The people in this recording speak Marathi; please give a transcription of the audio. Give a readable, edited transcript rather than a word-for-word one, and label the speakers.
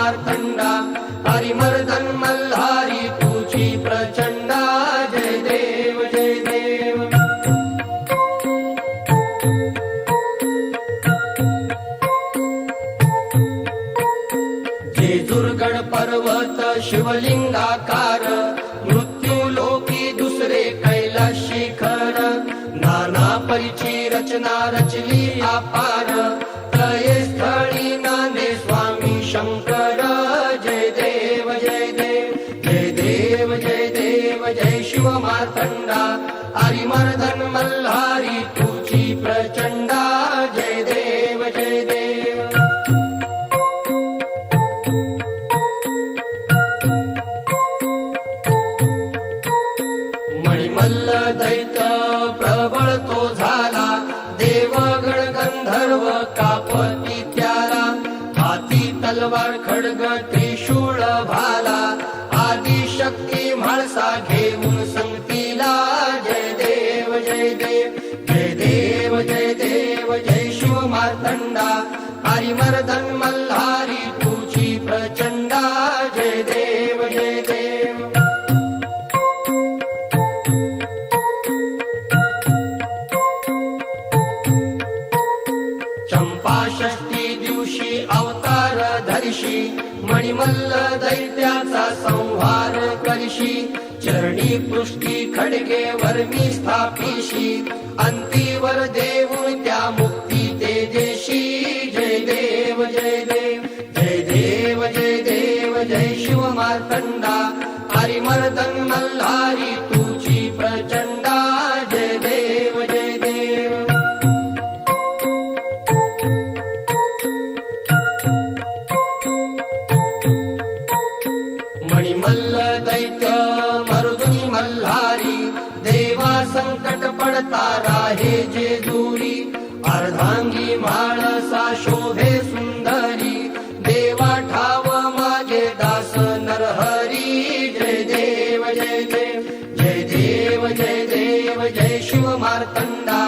Speaker 1: मार्तंडा हरिमर्दन मल्हारी तुझी प्रचंडा जय देव जय देव जेजुरगड पर्वत शिवलिंगाकार मृत्यूलोकी दुसरे कैलास शिखर नाना परीची रचना रचली अपार तये स्थळी नांदे स्वामी शंकर जय देव जय देव जय देव जय देव जय शिव मार्तंडा हरिमर्दन मल्हारी तुझी प्रचंडा जय देव जय देव मणिमल्ल दैत्य प्रबळ तो झाला देवगण गंधर्व कापती त्याला हाती तलवार खड्ग त्रिशूळ भाला आदिशक्ती म्हाळसा घेऊन संगतीला जय देव जय देव जय देव जय देव जय शिव मार्तंडा हरिमर्दन मल्हारी तुझी प्रचंडा जय देव जय देव चंपा षष्ठी दिवशी अवतार धरिशी मणिमल्ल दैत्याचा संहार करशी चरणी पृष्ठी खडगे वर्मी स्थापिशी अंतीवर देऊन त्या मुक्ती तेजेशी जय देव जय देव जय देव जय देव जय शिव मार्तंडा हरिमर्दन मल्हारी तुझी प्रचंडा जय देव जय देव मणिमल्ल दैत्य मरुदुनी मल्हारी देवा संकट पडता राहे जेजुरी अर्धांगी म्हाळसा शोभे सुंदरी देवा ठाव माझे दास नरहरी जय देव जय देव जय देव जय देव जय शिव मार्तंडा